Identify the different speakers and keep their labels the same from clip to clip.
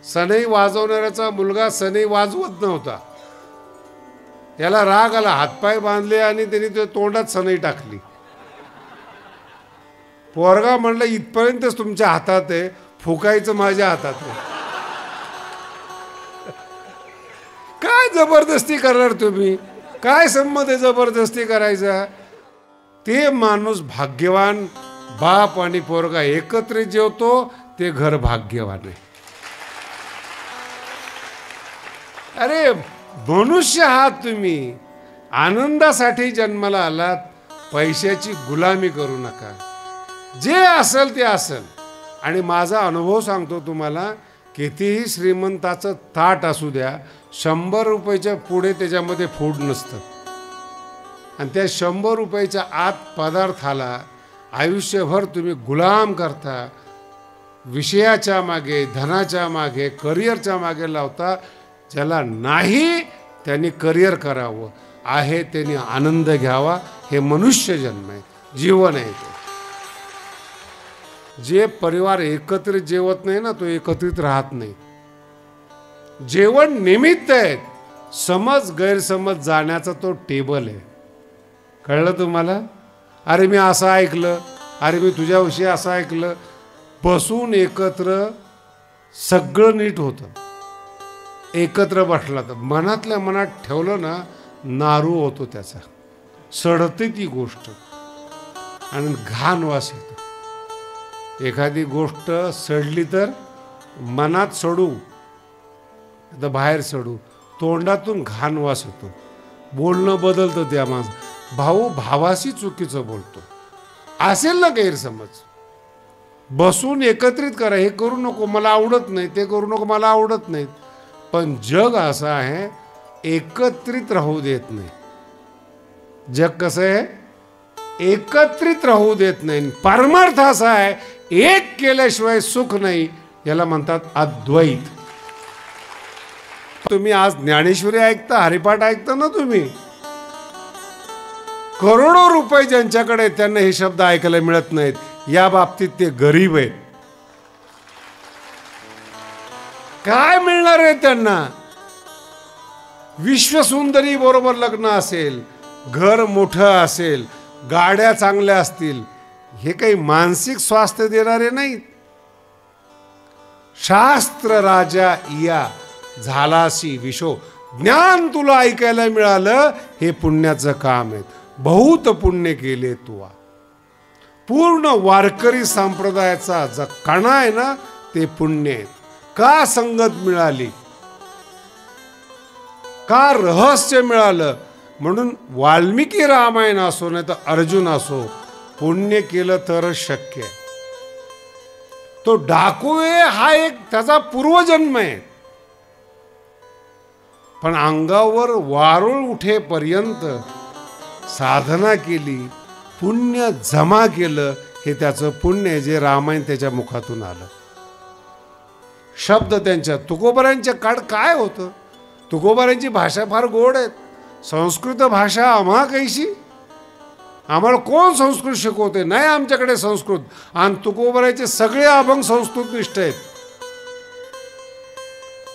Speaker 1: सनई वाजवणाऱ्याचा मुलगा सनई वाजवत नव्हता. याला राग आला, हातपाय बांधले आणि त्यांनी ते तोंडात सनई टाकली. पोरगा म्हणलं इथपर्यंतच तुमच्या हातात आहे, फुकायचं माझ्या हातात आहे. काय जबरदस्ती करणार तुम्ही? काय संमत आहे जबरदस्ती करायचा? ते माणूस भाग्यवान. बाप आणि पोरगा एकत्रित जेवतो ते घर भाग्यवान आहे. अरे मनुष्य आहात तुम्ही, आनंदासाठी जन्माला आलात. पैशाची गुलामी करू नका. जे असेल ते असेल. आणि माझा अनुभव सांगतो तुम्हाला, कितीही श्रीमंताचं ताट असू द्या, 100 रुपयाच्या पुढे त्याच्यामध्ये फूड नसतं. आणि त्या 100 रुपयाच्या आत पदार्थाला आयुष्यभर तुम्ही गुलाम करता. विषयाच्या मागे, धनाच्या मागे, करिअरच्या मागे लावता. ज्याला नाही त्यांनी करिअर करावं, आहे त्यांनी आनंद घ्यावा. हे मनुष्य जन्म आहे, जीवन आहे. जे परिवार एकत्रित जेवत नाही ना, तो एकत्रित राहत नाही. जेवण निमित्त आहे, समज गैरसमज जाण्याचा तो टेबल आहे. कळलं तुम्हाला? अरे मी असं ऐकलं, अरे मी तुझ्याविषयी असं ऐकलं. बसून एकत्र सगळं नीट होतं. एकत्र बसला तर मनातल्या मनात ठेवलं ना, नारू होतो त्याचा, सडते ती गोष्ट आणि घाण वास येतो. एखादी गोष्ट सडली तर मनात सडू तर बाहेर सडू, तोंडातून घाण वास येतो. बोलणं बदलतं. त्या माणसं भाऊ भावाशी चुकीचं बोलतो. असेल ना गैरसमज, बसून एकत्रित करा. हे करू नको मला आवडत नाही, ते करू नको मला आवडत नाही. पण जग असं आहे, एकत्रित राहू देत नाही. जग कसं आहे? एकत्रित राहू देत नाही. परमार्थ असा आहे, एक केल्याशिवाय सुख नाही. याला म्हणतात अद्वैत. तुम्ही आज ज्ञानेश्वरी ऐकता, हरिपाठ ऐकता ना तुम्ही. करोडो रुपये ज्यांच्याकडे त्यांना हे शब्द ऐकायला मिळत नाहीत. या बाबतीत ते गरीब आहेत. काय मिळणार आहे त्यांना? विश्वसुंदरी बरोबर लग्न असेल, घर मोठं असेल, गाड्या चांगल्या असतील, हे काही मानसिक स्वास्थ्य देणारे नाहीत. शास्त्र राजा इया झालासी विशो. ज्ञान तुला ऐकायला मिळालं, हे पुण्याचं काम आहे. बहुत पुण्य केले तुवा. पूर्ण वारकरी संप्रदायाचा जो कणा आहे ना, ते पुण्य आहे. का संगत मिळाली, का रहस्य मिळालं? म्हणून वाल्मिकी रामायण असो नाही तर अर्जुन असो, पुण्य केलं तरच शक्य आहे. तो डाकू आहे, हा एक त्याचा पूर्वजन्म आहे. पण अंगावर वारुळ उठेपर्यंत साधना केली, पुण्य जमा केलं, हे त्याचं पुण्य आहे, जे रामायण त्याच्या मुखातून आलं. शब्द त्यांच्या तुकोबारांच्या काळ काय होतं? तुकोबारांची भाषा फार गोड आहे. संस्कृत भाषा आम्हा कैशी? आम्हाला कोण संस्कृत शिकवते? नाही आमच्याकडे संस्कृत. आणि तुकोबारांचे सगळे अभंग संस्कृत निष्ठ आहेत.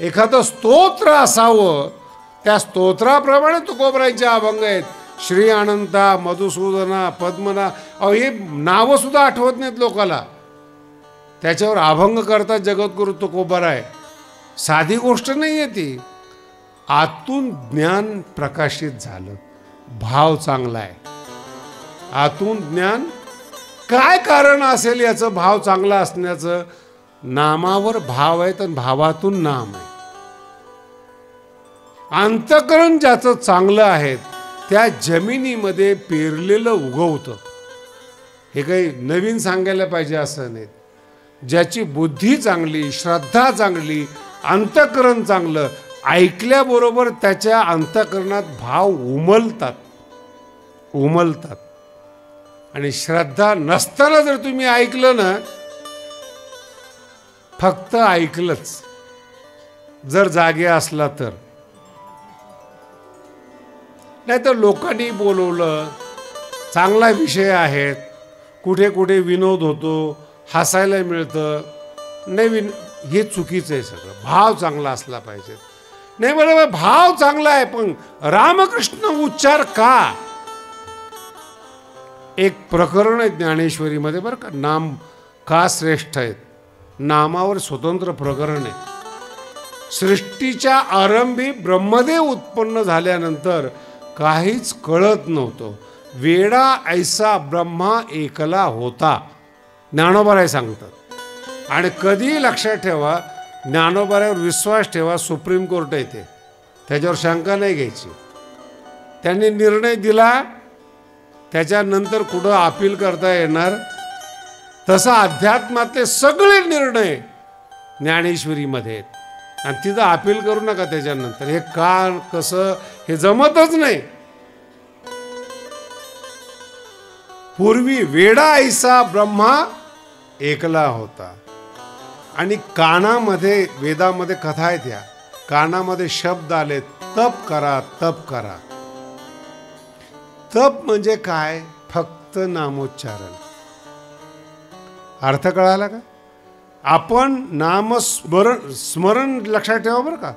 Speaker 1: एखादं स्तोत्र असावं, त्या स्तोत्राप्रमाणे तुकोबारांचे अभंग आहेत. श्री अनंता, मधुसूदना, पद्मना, हे नावं सुद्धा आठवत नाहीत लोकाला. त्याच्यावर अभंग करतात जगद्गुरु तुकोबाराय. साधी गोष्ट नाही आहे ती. आतून ज्ञान प्रकाशित झालं, भाव चांगला आहे. आतून ज्ञान, काय कारण असेल याचं भाव चांगला असण्याचं? नामावर भाव आहे तर भावातून नाम आहे. अंतःकरण ज्याचं चांगलं आहे, त्या जमिनीमध्ये पेरलेलं उगवतं. हे काही नवीन सांगायला पाहिजे असं नाही. ज्याची बुद्धी चांगली, श्रद्धा चांगली, अंतःकरण चांगलं, ऐकल्याबरोबर त्याच्या अंतःकरणात भाव उमलतात. आणि श्रद्धा नसताना जर तुम्ही ऐकलं ना, फक्त ऐकलंच, जर जागे असला तर. नाही तर लोकांनी बोलवलं, चांगला विषय आहेत, कुठे कुठे विनोद होतो, हसायला मिळतं. नवीन हे चुकीचं आहे सगळं. भाव चांगला असला पाहिजे. नाही बरोबर, भाव चांगला आहे, पण रामकृष्ण उच्चार का? एक प्रकरण आहे ज्ञानेश्वरीमध्ये बरं का, नाम का श्रेष्ठ आहेत. नामावर स्वतंत्र प्रकरण आहे. सृष्टीच्या आरंभी ब्रह्मदेव उत्पन्न झाल्यानंतर काहीच कळत नव्हतं. वेडा ऐसा ब्रह्मा एकला होता, ज्ञानोबाराय सांगतात. आणि कधी लक्षात ठेवा, ज्ञानोबारावर विश्वास ठेवा, सुप्रीम कोर्ट आहे ते, त्याच्यावर शंका नाही घ्यायची. त्यांनी निर्णय दिला, त्याच्यानंतर कुठं अपील करता येणार. तसा अध्यात्मातले सगळे निर्णय ज्ञानेश्वरीमध्ये आहेत, आणि तिथं अपील करू नका त्याच्यानंतर. हे का कसं हे जमतच नाही. पूर्वी वेडा ऐसा ब्रह्मा एकला होता. आणि कानामध्ये, वेदामध्ये कथा आहेत, या कानामध्ये शब्द आले, तप करा, तप करा. तप म्हणजे काय? फक्त नामोच्चारण. अर्थ कळाला का? आपण स्मरण लक्षात ठेवा बरं का.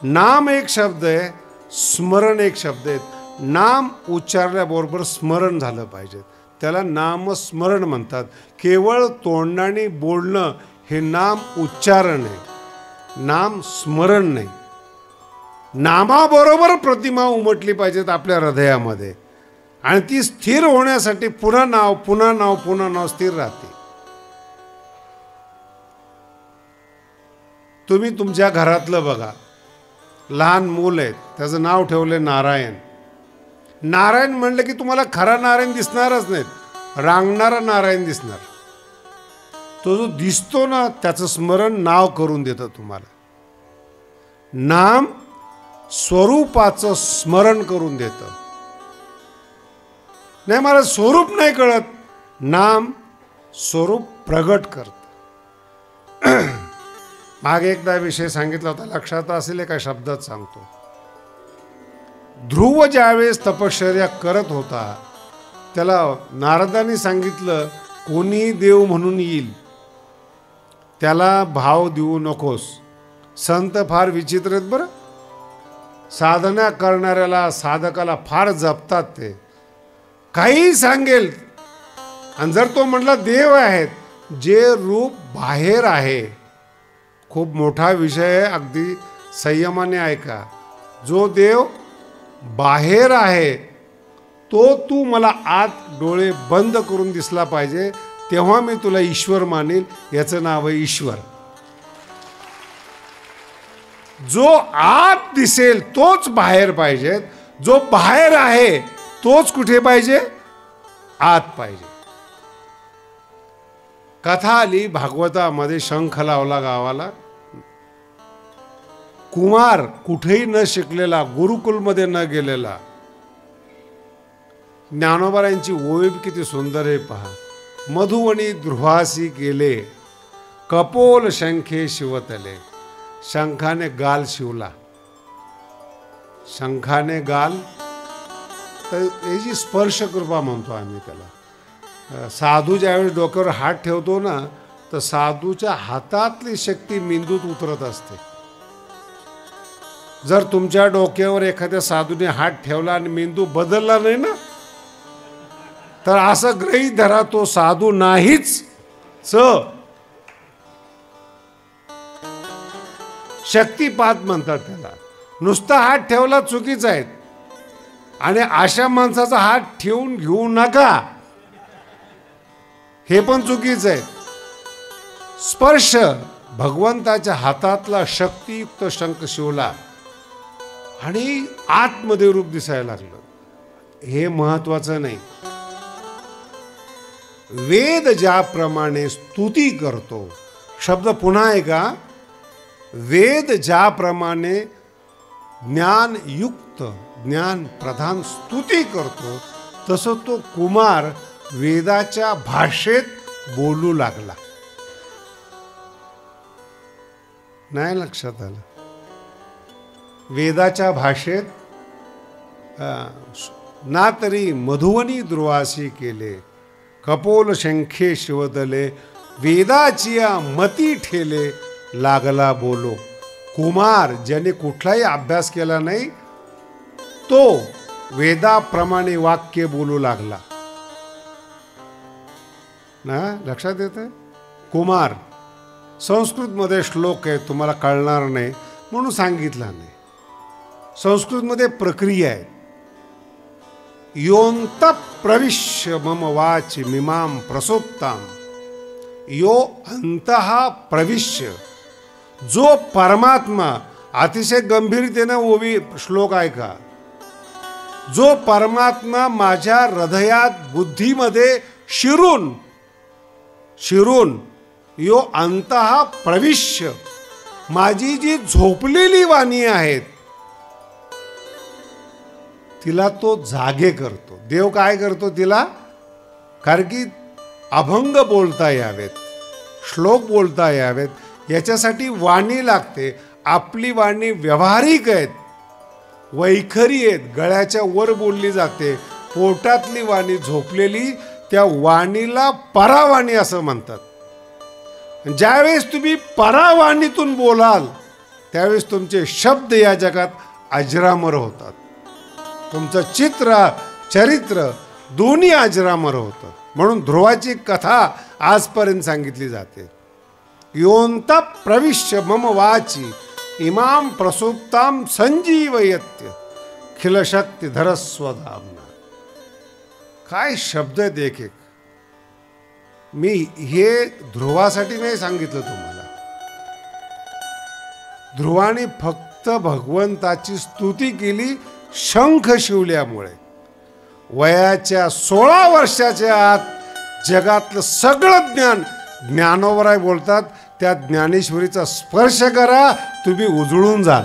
Speaker 1: नाम एक शब्द आहे, स्मरण एक शब्द आहे. नाम उच्चारल्याबरोबर स्मरण झालं पाहिजे, त्याला नामस्मरण म्हणतात. केवळ तोंडाने बोलणं हे नाम उच्चारण आहे, नाम स्मरण नाही. नामाबरोबर प्रतिमा उमटली पाहिजेत आपल्या हृदयामध्ये, आणि ती स्थिर होण्यासाठी पुन्हा नाव पुन्हा नाव पुन्हा नाव स्थिर राहते. तुम्ही तुमच्या घरातलं बघा, लहान मूल आहे, त्याचं नाव ठेवलं नारायण. नारायण म्हणलं की तुम्हाला खरा नारायण दिसणारच नाहीत, रांगणारा नारायण दिसणार. तो जो दिसतो ना, त्याचं स्मरण नाव करून देतं तुम्हाला. नाम स्वरूपाचं स्मरण करून देतं. नाही, मला स्वरूप नाही कळत, नाम स्वरूप प्रगट करतं. मागे एकदा विषय सांगितला होता, लक्षात असेल, एका शब्दात सांगतो. ध्रुव ज्यावेळेस तपश्चर्या करत होता, त्याला नारदांनी सांगितलं, कोणी देव म्हणून येईल, त्याला भाव देऊ नकोस. संत फार विचित्र आहेत बरं. साधना करणाऱ्याला, साधकाला फार जपतात ते. काही सांगेल, आणि जर तो म्हटला देव आहेत, जे रूप बाहेर आहे, खूप मोठा विषय आहे, अगदी संयमाने ऐका. जो देव बाहेर आहे, तो तू मला आत डोळे बंद करून दिसला पाहिजे, तेव्हा मी तुला ईश्वर मानेल. याचं नाव आहे ईश्वर. जो आत दिसेल तोच बाहेर पाहिजे, जो बाहेर आहे तोच कुठे पाहिजे? आत पाहिजे. कथा आली भागवतामध्ये, शंख लावला गावाला. कुमार, कुठेही न शिकलेला, गुरुकुलमध्ये न गेलेला. ज्ञानोबारांची ओवी किती सुंदर आहे पहा. मधुवणी ध्रुवासी गेले, कपोल शंखे शिवतले. शंखाने गाल शिवला, शंखाने गाल, तर याची स्पर्श कृपा म्हणतो आम्ही त्याला. साधू ज्यावेळी डोक्यावर हात ठेवतो ना, तर साधूच्या हातातली शक्ती मेंदूत उतरत असते. जर तुमच्या डोक्यावर एखाद्या साधूने हात ठेवला आणि मेंदू बदलला नाही ना, तर असं गृहीत धरा तो साधू नाहीच. शक्तिपात म्हणतात त्याला. नुसता हात ठेवला चुकीचा आहे, आणि अशा माणसाचा हात ठेवून घेऊ नका, हे पण चुकीचं आहे. स्पर्श, भगवंताच्या हातातला शक्तियुक्त शंख शिवला आणि आतमध्ये रूप दिसायला लागलं. हे महत्वाचं नाही. वेद ज्याप्रमाणे स्तुती करतो, शब्द पुन्हा ऐका, वेद ज्याप्रमाणे ज्ञानयुक्त, ज्ञान प्रधान स्तुती करतो, तसं तो कुमार वेदाच्या भाषेत बोलू लागला. नाही लक्षात आलं? वेदाच्या भाषेत ना तरी मधुवनी ध्रुवासी केले, कपोल शंखे शिवतले, वेदाची मती ठेले, लागला बोलो. कुमार ज्याने कुठलाही अभ्यास केला नाही तो वेदाप्रमाणे वाक्य बोलू लागला ना. लक्षात येतं? कुमार. संस्कृतमध्ये श्लोक आहे, तुम्हाला कळणार नाही म्हणून सांगितला नाही. संस्कृतमध्ये प्रक्रिया आहे. योंत प्रविश्य मम वाच मिमाम प्रसोप्ताम. यो अंतः प्रविश्य, जो परमात्मा, अतिशय गंभीरतेने ओवी श्लोक ऐका, जो परमात्मा माझ्या हृदयात बुद्धीमध्ये शिरून यो अंतः प्रविश्य, माझी जी झोपलेली वाणी आहेत तिला तो जागे करतो. देव काय करतो तिला? कारण की अभंग बोलता यावेत, श्लोक बोलता यावेत, याच्यासाठी वाणी लागते. आपली वाणी व्यावहारिक आहेत, वैखरी आहेत, गळ्याच्या वर बोलली जाते. पोटातली वाणी झोपलेली, त्या वाणीला परावाणी असं म्हणतात. ज्यावेळेस तुम्ही परावाणीतून बोलाल त्यावेळेस तुमचे शब्द या जगात अजरामर होतात. तुमचं चरित्र दोन्ही अजरामर होतं. म्हणून ध्रुवाची कथा आजपर्यंत सांगितली जाते. योंत प्रविश्य मम वाची इमाम प्रसुप्ताम संजीवयत्य खिलशक्तिधर स्वधामना. काय शब्द आहेत एक एक. मी हे ध्रुवासाठी नाही सांगितलं तुम्हाला. ध्रुवाने फक्त भगवंताची स्तुती केली शंख शिवल्यामुळे. वयाच्या 16 वर्षाच्या आत जगातलं सगळं ज्ञान ज्ञानोबराय बोलतात. त्या ज्ञानेश्वरीचा स्पर्श करा, तुम्ही उजळून जाल.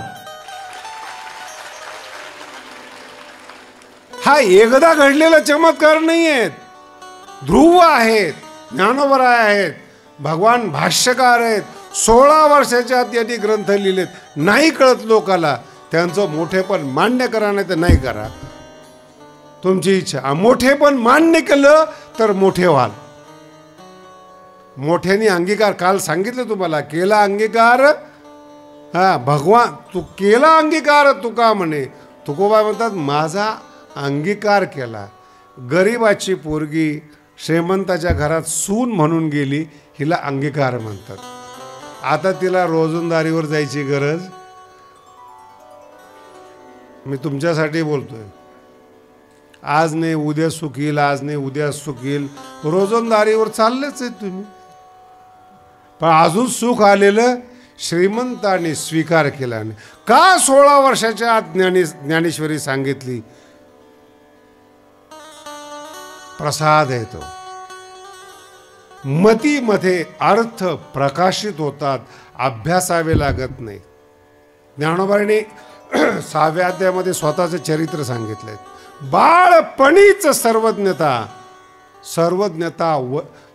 Speaker 1: हा एकदा घडलेला चमत्कार नाही आहेत. ध्रुव आहेत, ज्ञानोबराय आहेत, भगवान भाष्यकार आहेत. 16 वर्षाच्या आत यांनी ग्रंथ लिहिलेत. नाही कळत लोकाला, त्यांचं मोठेपण मान्य करा, नाही तर नाही करा, तुमची इच्छा. मोठेपण मान्य केलं तर मोठे व्हाल. मोठ्याने अंगीकार, काल सांगितलं तुम्हाला, केला अंगीकार. भगवान तू केला अंगीकार, तुका म्हणे. तुकोबा म्हणतात माझा अंगीकार केला. गरीबाची पोरगी श्रीमंताच्या घरात सून म्हणून गेली, हिला अंगीकार म्हणतात. आता तिला रोजंदारीवर जायची गरज. मी तुमच्यासाठी बोलतोय. आज नाही उद्या सुखील, आज नाही उद्या सुखील, रोजंदारीवर चाललेच आहे तुम्ही. पण अजून सुख आलेलं श्रीमंताने स्वीकार केला नाही. का 16 वर्षाच्या आत ज्ञानेश्वरी सांगितली? प्रसाद आहे तो. मतीमध्ये अर्थ प्रकाशित होतात, अभ्यासावे लागत नाही. ज्ञानोबाने 6व्या अध्यायामध्ये स्वतःचं चरित्र सांगितलंय. बाळपणीच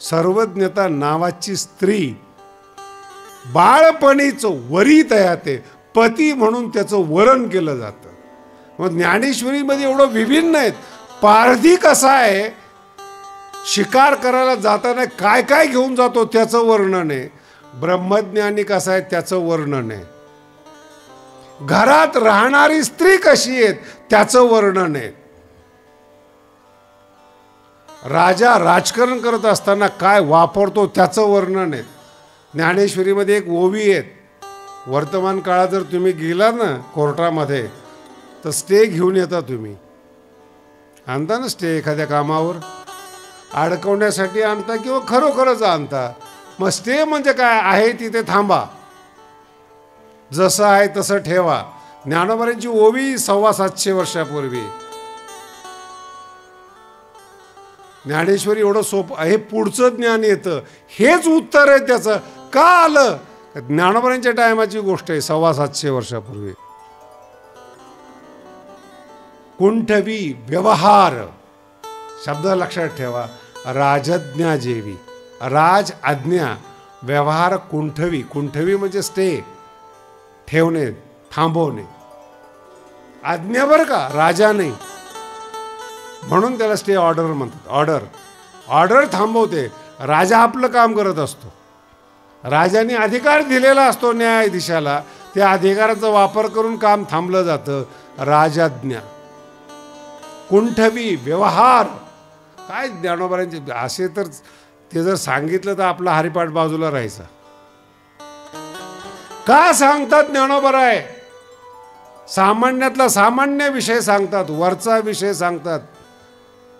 Speaker 1: सर्वज्ञता नावाची स्त्री बाळपणीच वरीत आहे. पती म्हणून त्याचं वरण केलं जातं. मग ज्ञानेश्वरीमध्ये एवढं विभिन्न आहेत. पारधी कसा आहे, शिकार करायला जाताना काय काय घेऊन जातो त्याचं वर्णन आहे. ब्रह्मज्ञानी कसा आहे त्याचं वर्णन आहे. घरात राहणारी स्त्री कशी आहे त्याचं वर्णन आहे. राजा राजकारण करत असताना काय वापरतो त्याचं वर्णन आहे. ज्ञानेश्वरीमध्ये एक ओवी आहेत. वर्तमान काळात जर तुम्ही गेला ना कोर्टामध्ये तर स्टे घेऊन येता. तुम्ही आणता ना स्टे, एखाद्या कामावर अडकवण्यासाठी आणता किंवा खरोखरच आणता. मग स्टे म्हणजे काय आहे, तिथे थांबा, जसं आहे तसं ठेवा. ज्ञानोबांची ओवी 750 वर्षापूर्वी. ज्ञानेश्वरी एवढं सोपं हे पुढचं ज्ञान येतं, हेच उत्तर आहे त्याचं. का आलं? ज्ञानोबांच्या टायमाची गोष्ट आहे, 750 वर्षापूर्वी. कुंठवी व्यवहार शब्द लक्षात ठेवा. राजज्ञा जेवी, राज आज्ञा, व्यवहार कुंठवी. कुंठवी म्हणजे स्टे, ठेवणे, थांबवणे. आज्ञा बरं का, राजा नाही. म्हणून त्याला स्टे ऑर्डर म्हणतात. ऑर्डर थांबवते. राजा आपलं काम करत असतो. राजाने अधिकार दिलेला असतो न्यायाधीशाला, त्या अधिकाराचा वापर करून काम थांबलं जातं. राजाज्ञा, कुंठवी, व्यवहार, काय ज्ञानोबारांचे असे तर ते जर सांगितलं तर आपला हरिपाठ बाजूला राहायचा. का सांगतात ज्ञानोबराय? सामान्यातला सामान्य विषय सांगतात, वरचा विषय सांगतात.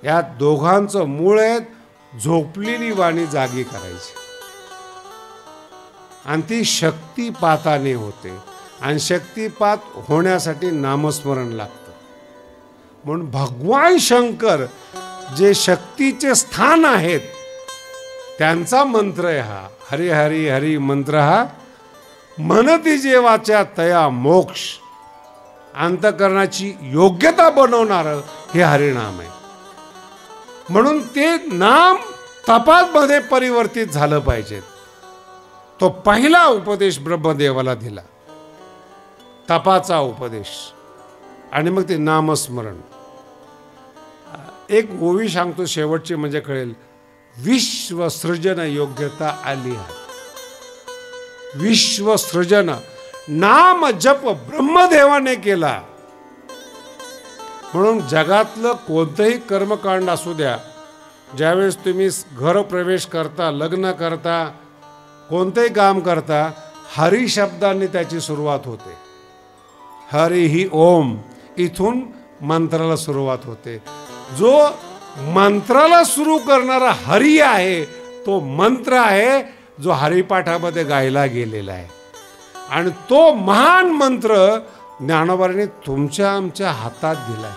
Speaker 1: या दोघांचं मूळ आहे झोपलेली वाणी जागी करायची, आणि ती शक्तिपाताने होते. आणि शक्तिपात होण्यासाठी नामस्मरण लागतं. म्हणून भगवान शंकर जे शक्तीचे स्थान आहेत त्यांचा मंत्र आहे हा. हरी हरी हरी मंत्र हा मनती जेवाच्या तया मोक्ष. अंतकरणाची योग्यता बनवणारं हे हरिनाम आहे. म्हणून ते नाम तपामध्ये परिवर्तित झालं पाहिजे. तो पहिला उपदेश ब्रह्मदेवाला दिला, तपाचा उपदेश, आणि मग ते नामस्मरण. एक ओवी सांगतो शेवटची, म्हणजे कळेल. विश्वसृजन योग्यता आली आहे. विश्वसृजन नाम जप ब्रह्मदेवाने केला. म्हणून जगातलं कोणतंही कर्मकांड असू द्या, ज्यावेळेस तुम्ही घर प्रवेश करता, लग्न करता, कोणतंही काम करता, हरी शब्दांनी त्याची सुरुवात होते. हरी ही ओम, इथून मंत्राला सुरुवात होते. जो मंत्राला सुरू करणारा हरी आहे तो मंत्र आहे जो हरिपाठामध्ये गायला गेलेला आहे. आणि तो महान मंत्र ज्ञानोबांनी तुमच्या आमच्या हातात दिलाय.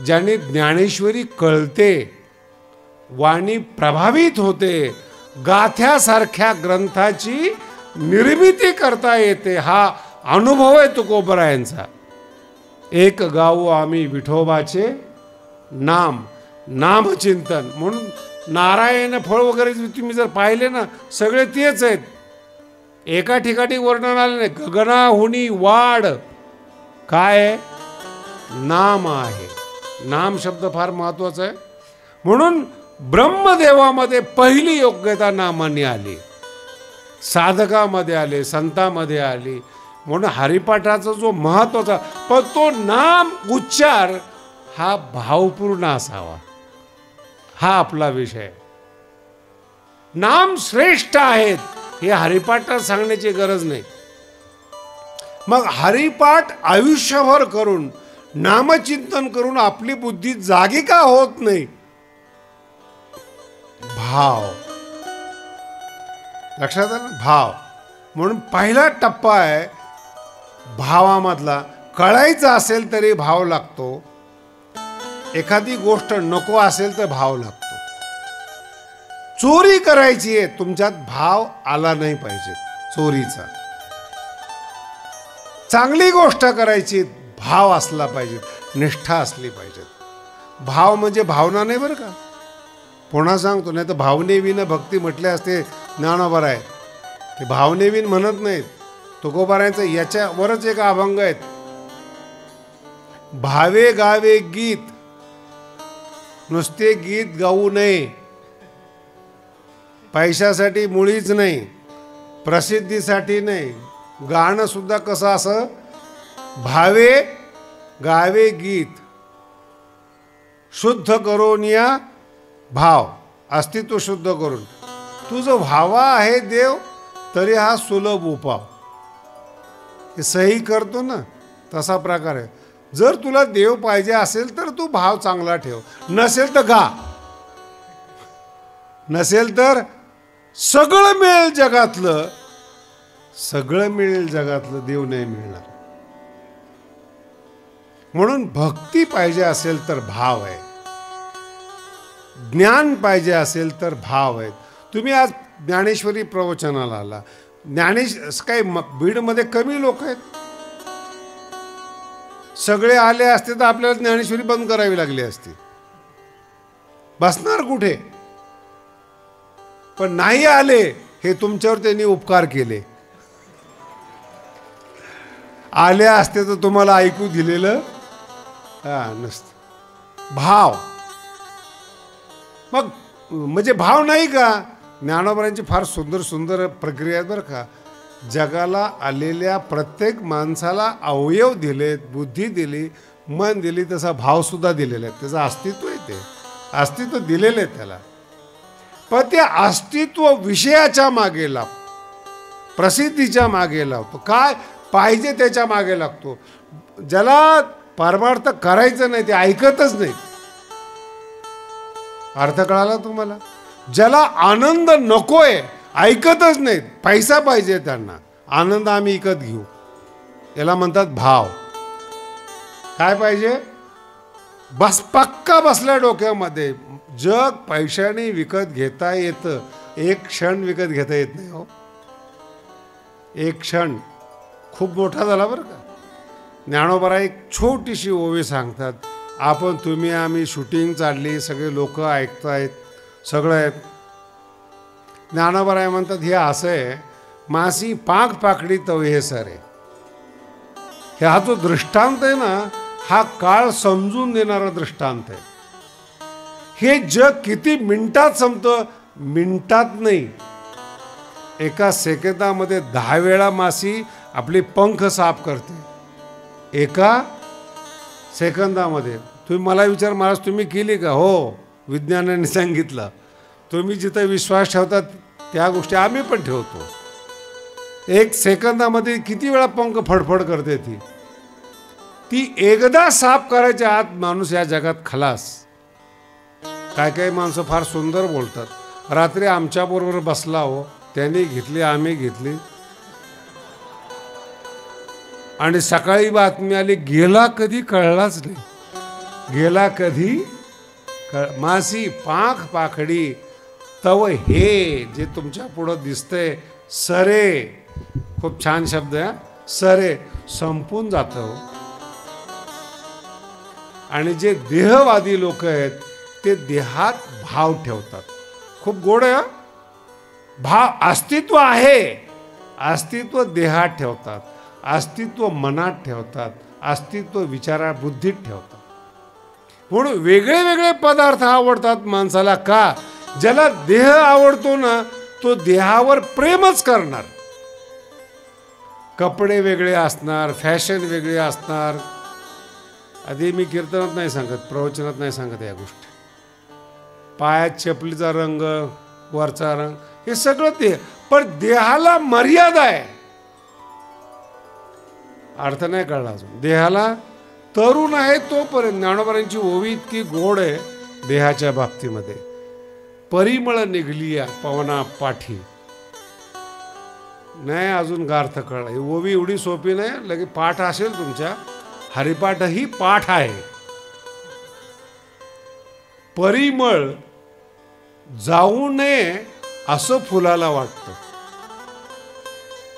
Speaker 1: ज्याने ज्ञानेश्वरी कळते, वाणी प्रभावित होते, गाथ्यासारख्या ग्रंथाची निर्मिती करता येते, हा अनुभव आहे तुकोबरायांचा. एक गाऊ आम्ही विठोबाचे नाम, नामचिंतन. म्हणून नारायण फळ वगैरे तुम्ही जर पाहिले ना, सगळे तेच आहेत. एका ठिकाणी वर्णन आलं नाही. गगनाहुनी वाढ काय नाम आहे. नाम शब्द फार महत्वाचा आहे. म्हणून ब्रह्मदेवामध्ये पहिली योग्यता नामाने आली, साधकामध्ये आले, संतामध्ये आली. म्हणून हरिपाठाचा जो महत्वाचा, पण तो नाम उच्चार हा भावपूर्ण असावा, हा आपला विषय. नाम श्रेष्ठ आहेत हे हरिपाठात सांगण्याची गरज नाही. मग हरिपाठ आयुष्यभर करून, नामचिंतन करून आपली बुद्धी जागी का होत नाही? भाव लक्षात आलं? भाव. म्हणून पहिला टप्पा आहे भावामधला. कळायचं असेल तरी भाव लागतो. एखादी गोष्ट नको असेल तर भाव लागतो. चोरी करायची आहे, तुमच्यात भाव आला नाही पाहिजे चोरीचा. चांगली गोष्ट करायची, भाव असला पाहिजे, निष्ठा असली पाहिजे. भाव म्हणजे भावना नाही बरं का. पुन्हा सांगतो, नाही तर भावनेविन भक्ती म्हटले असते ज्ञानोबराय. ते भावनेविन म्हणत नाहीत. तुकोबारायांचं याच्यावरच एक अभंग आहेत. भावे गावे गीत, नुसते गीत गाऊ नये. पैशासाठी मुळीच नाही, प्रसिद्धीसाठी नाही. गाणं सुद्धा कसं असं, भावे गावे गीत, शुद्ध करून या भाव, अस्तित्व शुद्ध करून. तुझं भावा आहे देव तरी हा सुलभ उपाव. हे सही करतो ना, तसा प्रकार आहे. जर तुला देव पाहिजे असेल तर तू भाव चांगला ठेव, नसेल तर गा. नसेल तर सगळं मिळेल जगातलं, सगळं मिळेल जगातलं, देव नाही मिळणार. म्हणून भक्ती पाहिजे असेल तर भाव आहे, ज्ञान पाहिजे असेल तर भाव आहेत. तुम्ही आज ज्ञानेश्वरी प्रवचनाला आला, काय बीडमध्ये कमी लोक आहेत? सगळे आले असते तर आपल्याला ज्ञानेश्वरी बंद करावी लागली असती. बसणार कुठे? पण नाही आले, हे तुमच्यावर त्यांनी उपकार केले. आले असते तर तुम्हाला ऐकू दिलेलं नसतं. भाव, मग म्हणजे भाव नाही का? ज्ञानोबांची फार सुंदर सुंदर प्रक्रिया आहे बरं का. जगाला आलेल्या प्रत्येक माणसाला अवयव दिलेत, बुद्धी दिली, मन दिली, तसा भावसुद्धा दिलेला आहे. त्याचं अस्तित्व आहे, ते अस्तित्व दिलेलं आहे त्याला. पण ते अस्तित्व विषयाच्या मागे लागतो, प्रसिद्धीच्या मागे लागतो, काय पाहिजे त्याच्या मागे लागतो. ज्याला परमार्थ करायचं नाही ते ऐकतच नाही. अर्थ कळाला तुम्हाला? ज्याला आनंद नकोय ऐकतच नाहीत. पैसा पाहिजे त्यांना, आनंद आम्ही विकत घेऊ, याला म्हणतात भाव. काय पाहिजे? बस पक्का बसल्या डोक्यामध्ये, जग पैशाने विकत घेता येतं, एक क्षण विकत घेता येत नाही हो. एक क्षण खूप मोठा झाला बरं का. ज्ञानोबा एक छोटीशी ओवी सांगतात. आपण तुम्ही आम्ही शूटिंग चालली, सगळे लोक ऐकतायत, सगळं आहेत. ज्ञानोबा म्हणतात हे असं आहे, मासी पाक पाकडी तवे हे सर आहे. हे हा जो दृष्टांत आहे ना, हा काळ समजून देणारा दृष्टांत आहे. हे जग किती मिनिटात संपतं? मिनिटात नाही, एका सेकंदामध्ये 10 वेळा मासी आपली पंख साफ करते, एका सेकंदामध्ये. तुम्ही मला विचार, महाराज तुम्ही केली का? हो, विज्ञानाने सांगितलं. तुम्ही जिथं विश्वास ठेवतात त्या गोष्टी आम्ही पण ठेवतो. एक सेकंदामध्ये किती वेळा पंख फडफड करते ती एकदा साफ करायच्या आत माणूस या जगात खलास. काय काय माणसं फार सुंदर बोलतात. रात्री आमच्याबरोबर बसला हो, त्यांनी घेतली, आम्ही घेतली, आणि सकाळी बातमी आली, गेला कधी कळलाच नाही. गेला कधी मासी पाख पाखडी तव हे जे तुमच्या पुढं दिसतंय सरे, खूप छान शब्द आहे, सरे संपून जातं हो. आणि जे देहवादी लोक आहेत ते देहात भाव ठेवतात. खूप गोड आहे. भाव, अस्तित्व आहे, अस्तित्व देहात ठेवतात, अस्तित्व मनात ठेवतात, अस्तित्व विचारा बुद्धीत ठेवतात. म्हणून वेगळे वेगळे पदार्थ आवडतात माणसाला. का? ज्याला देह आवडतो ना, तो देहावर प्रेमच करणार. कपडे वेगळे असणार, फॅशन वेगळे असणार. आधी मी कीर्तनात नाही सांगत, प्रवचनात नाही सांगत या गोष्टी. पायात चपलीचा रंग, वरचा रंग, हे सगळं देह. पण देहाला मर्यादा आहे. अर्थ नाही कळला अजून. देहाला तरुण आहे तोपर्यंत. ज्ञानोबांची ओवी इतकी गोड आहे देहाच्या बाबतीमध्ये. परिमळ निघलिया पवना पाठी. नाही अजून गार्थ कळला. ही ओवी एवढी सोपी नाही. लगे पाठ असेल तुमच्या, हरिपाठही पाठ आहे. परिमळ जाऊ नये असं फुलाला वाटतं.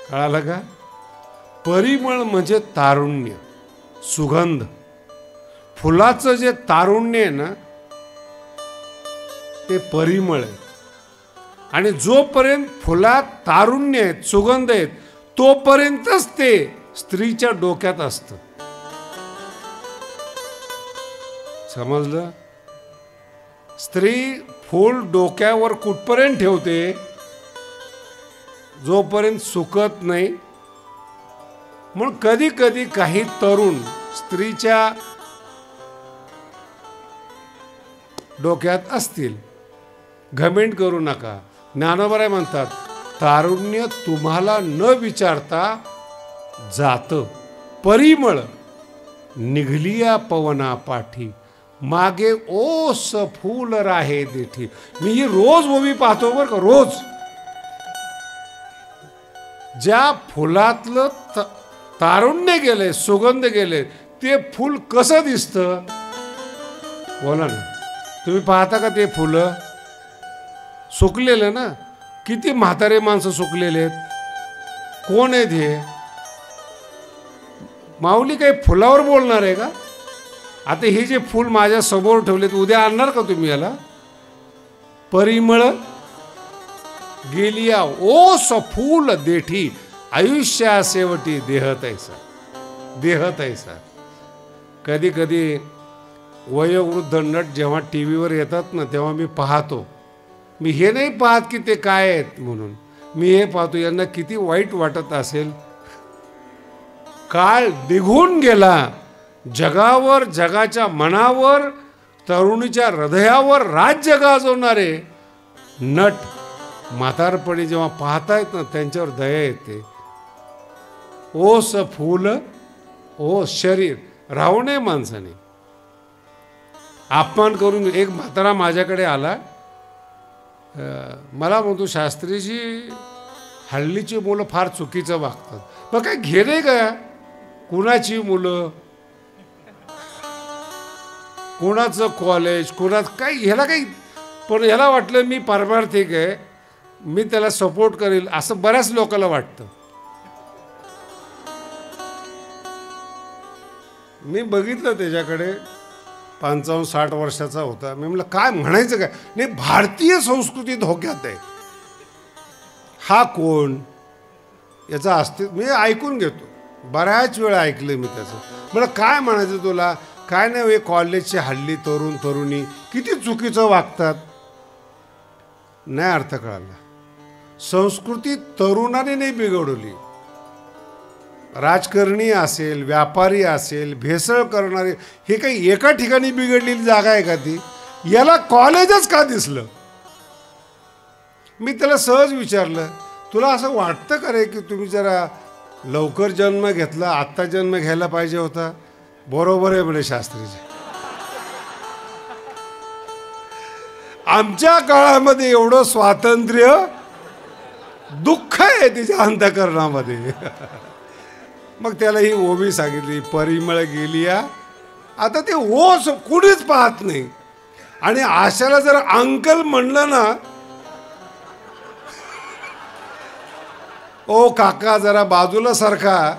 Speaker 1: कळालं का? परिमळ म्हणजे तारुण्य, सुगंध. फुलाचं जे तारुण्य आहे ना, ते परिमळ आहे. आणि जोपर्यंत फुलात तारुण्य आहेत, सुगंध आहेत, तोपर्यंतच ते स्त्रीच्या डोक्यात असतं. समजलं? स्त्री फूल डोक्यावर कुठपर्यंत ठेवते? जोपर्यंत सुकत नाही. म्हणून कधी कधी काही तरुण स्त्रीच्या डोक्यात असतील. घमेंड करू नका. ज्ञानोबा म्हणतात, तारुण्य तुम्हाला न विचारता जातं. परिमळ निघलिया पवना पाठी, मागे ओस फूल राहे देठी. मी ही रोज ओवी पाहतो बरं का, रोज. ज्या फुलातलं तारुण्य गेले, सुगंध गेले, ते फूल कसं दिसतं? बोला ना. तुम्ही पाहता का ते फुलं सुकलेलं ना? किती म्हातारे माणसं सुकलेले आहेत. कोण आहेत हे? माऊली काही फुलावर बोलणार आहे का? आता हे जे फूल माझ्या समोर ठेवलेत, उद्या आणणार का तुम्ही याला? परिमळ गेलिया ओस फूल देठी, आयुष्या शेवटी देह तैसा. देह तैसा. कधी कधी वयोवृद्ध नट जेव्हा टी व्हीवर येतात ना, तेव्हा मी पाहतो. मी हे नाही पाहत की ते काय आहेत म्हणून, मी हे पाहतो यांना किती वाईट वाटत असेल. काळ निघून गेला, जगावर, जगाच्या मनावर, तरुणीच्या हृदयावर राज्य गाजवणारे नट म्हातारपणी जेव्हा पाहतायत ना, त्यांच्यावर दया येते. ओस फूल ओ शरीर राहू नये माणसाने. अपमान करून एक म्हातारा माझ्याकडे आला, मला म्हणतो शास्त्रीजी हल्लीची मुलं फार चुकीचं वागतात. मग काय घेणे का, कुणाची मुलं, कुणाचं कॉलेज, कुणाचं काय, ह्याला काही. पण ह्याला वाटलं मी पारमार्थिक आहे, मी त्याला सपोर्ट करेल असं बऱ्याच लोकांना वाटतं. मी बघितलं त्याच्याकडे, 55-60 वर्षाचा होता. मी म्हटलं काय म्हणायचं काय. नाही, भारतीय संस्कृती धोक्यात आहे. हा कोण, याचा अस्तित्व मी ऐकून घेतो, बऱ्याच वेळा ऐकलं मी त्याचं. मला काय म्हणायचं तुला, काय नाही, हे कॉलेजचे हल्ली तरुण तरुणी किती चुकीचं वागतात. नाही अर्थ कळाला. संस्कृती तरुणाने नाही बिघडवली. राजकारणी असेल, व्यापारी असेल, भेसळ करणारे, हे काही एका ठिकाणी बिघडलेली जागा आहे का ती. याला कॉलेजच का दिसलं. मी त्याला सहज विचारलं, तुला असं वाटतं का रे की तुम्ही जरा लवकर जन्म घेतला, आत्ता जन्म घ्यायला पाहिजे होता. बरोबर आहे म्हणे शास्त्रीजी, आमच्या काळामध्ये एवढं स्वातंत्र्य, दुःख आहे तिच्या अंतःकरणामध्ये. मग त्याला ही ओवी सांगितली, परिमळ गेलिया. आता ते ओस कुणीच पाहत नाही. आणि आशाला जर अंकल म्हणलं ना, ओ काका जरा बाजूला सरका,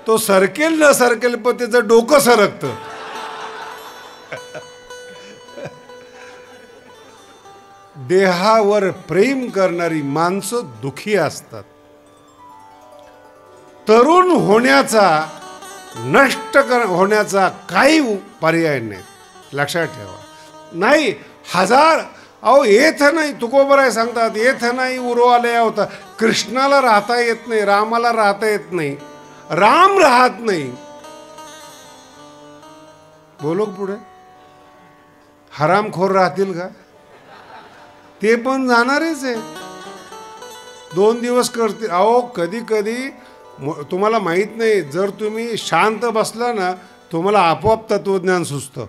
Speaker 1: तो सरकेल न सरकेल पण त्याचं डोकं सरकतं. देहावर प्रेम करणारी माणसं दुखी असतात. तरुण होण्याचा, नष्ट होण्याचा काही पर्याय नाही, लक्षात ठेवा. नाही हजार, अहो येथ नाही, तुकोबराय सांगतात, येथ नाही उरवालया होता. कृष्णाला राहता येत नाही, रामाला राहता येत नाही, राम राहत नाही. बोलो पुढे, हरामखोर राहतील का, ते पण जाणारच आहे. 2 दिवस करतील. अहो कधी कधी तुम्हाला माहित नाही, जर तुम्ही शांत बसला ना, तुम्हाला आपोआप तत्वज्ञान सुचतं.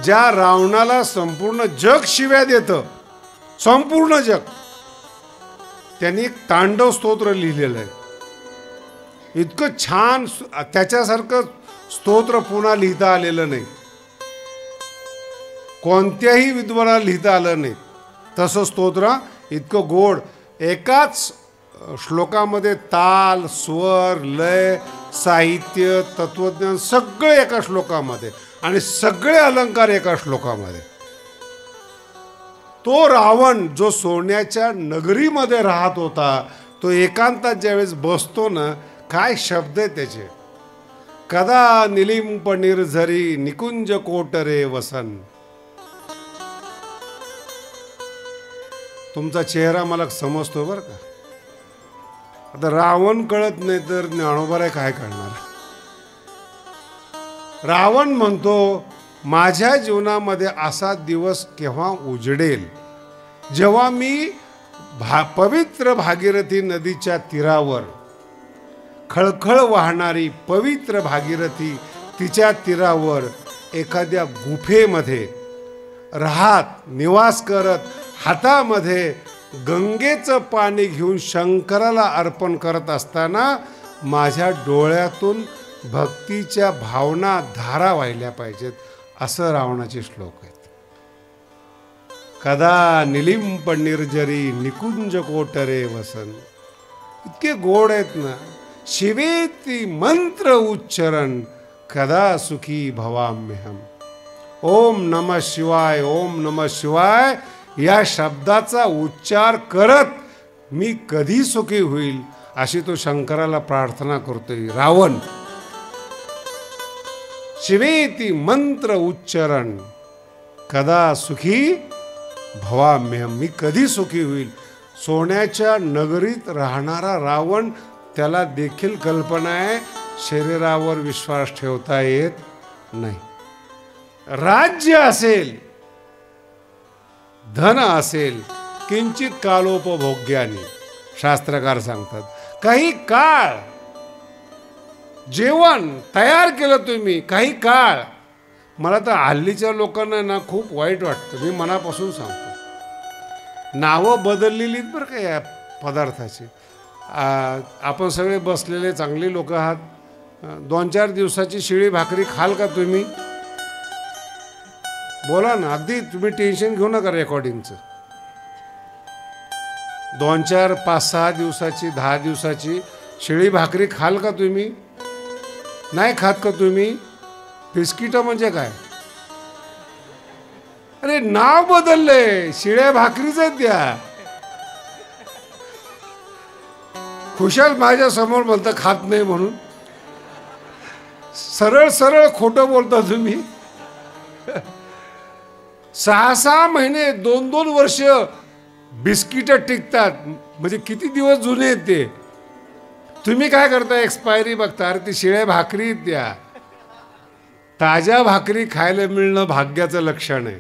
Speaker 1: ज्या रावणाला संपूर्ण जग शिव्या देतं, संपूर्ण जग, त्यांनी एक तांडव स्तोत्र लिहिलेलं आहे. इतकं छान, त्याच्यासारखं स्तोत्र पुन्हा लिहिता आलेलं नाही, कोणत्याही विद्वानाला लिहिता आलं नाही तसं स्तोत्र. इतकं गोड, एकाच श्लोकामध्ये ताल, स्वर, लय, साहित्य, तत्वज्ञान सगळे एका श्लोकामध्ये, आणि सगळे अलंकार एका श्लोकामध्ये. तो रावण जो सोन्याच्या नगरीमध्ये राहत होता, तो एकांतात ज्यावेळेस बसतो ना, काय शब्द आहे त्याचे. कदा निलिंप निर्झरी निकुंज कोटरे वसन. तुमचा चेहरा मला समजतो बरं का. आता रावण कळत नाही तर ज्ञानोबराय काय करणार. रावण म्हणतो, माझ्या जीवनामध्ये असा दिवस केव्हा उजडेल जेव्हा मी पवित्र भागीरथी नदीच्या तीरावर, खळखळ वाहणारी पवित्र भागीरथी, तिच्या तीरावर एखाद्या गुफेमध्ये राहत, निवास करत, हातामध्ये गंगेचं पाणी घेऊन शंकराला अर्पण करत असताना माझ्या डोळ्यातून भक्तीच्या भावना धारा वाहिल्या पाहिजेत, असं रावणाचे श्लोक आहेत. कदा निलिंप निर्जरी निकुंज कोटरे वसन. इतके गोड आहेत ना. शिवेती मंत्र उच्चरण कदा सुखी भवाम्यहम. ओम नमः शिवाय, ओम नमः शिवाय या शब्दाचा उच्चार करत मी कधी सुखी होईल, अशी तो शंकराला प्रार्थना करतोय रावण. शिवेती मंत्र उच्चारण कदा सुखी भवाम्यहम, मी कधी सुखी होईल. सोन्याच्या नगरीत राहणारा रावण, त्याला देखील कल्पना आहे शरीरावर विश्वास ठेवता येत नाही. राज्य असेल, धन असेल, किंचित कालोपभोग्याने शास्त्रकार सांगतात. काही काळ जेवण तयार केलं तुम्ही, काही काळ. मला तर हल्लीच्या लोकांना ना खूप वाईट वाटतं, मी मनापासून सांगतो. नावं बदललेली बरं का या पदार्थाची. आपण सगळे बसलेले चांगले लोक आहात. 2-4 दिवसाची शिळी भाकरी खाल का तुम्ही? बोला ना, अगदी तुम्ही टेन्शन घेऊ नका रेकॉर्डिंगचं. 2-4, 5-6 दिवसाची, 10 दिवसाची शिळी भाकरी खाल का तुम्ही? नाही खात का तुम्ही? बिस्किटं म्हणजे काय? अरे नाव बदललंय, शिळ्या भाकरीच द्या. खुशाल माझ्या समोर म्हणतं खात नाही म्हणून. सरळ सरळ खोटं बोलता तुम्ही. 6-6 महिने, 2-2 वर्ष बिस्किट टिकतात. म्हणजे किती दिवस जुने आहेत ते. तुम्ही काय करता? एक्सपायरी बघता. अरे ती शिळ्या भाकरी द्या. ताज्या भाकरी खायला मिळणं भाग्याचं लक्षण आहे.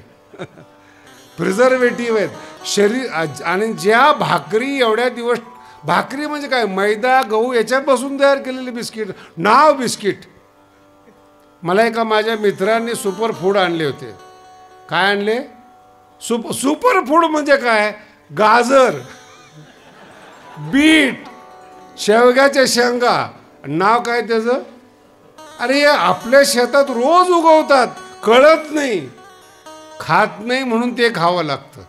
Speaker 1: प्रिझर्वेटिव्ह आहेत शरीर. आणि ज्या भाकरी एवढ्या दिवस, भाकरी म्हणजे काय, मैदा गहू याच्यापासून तयार केलेले बिस्किट, नाव बिस्किट. मला एका माझ्या मित्रांनी सुपर फूड आणले होते. काय आणले? सुपर फूड म्हणजे काय? गाजर, बीट, शेवग्याच्या शेंगा. नाव काय त्याचं? अरे हे आपल्या शेतात रोज उगवतात, कळत नाही, खात नाही म्हणून ते खावं लागतं.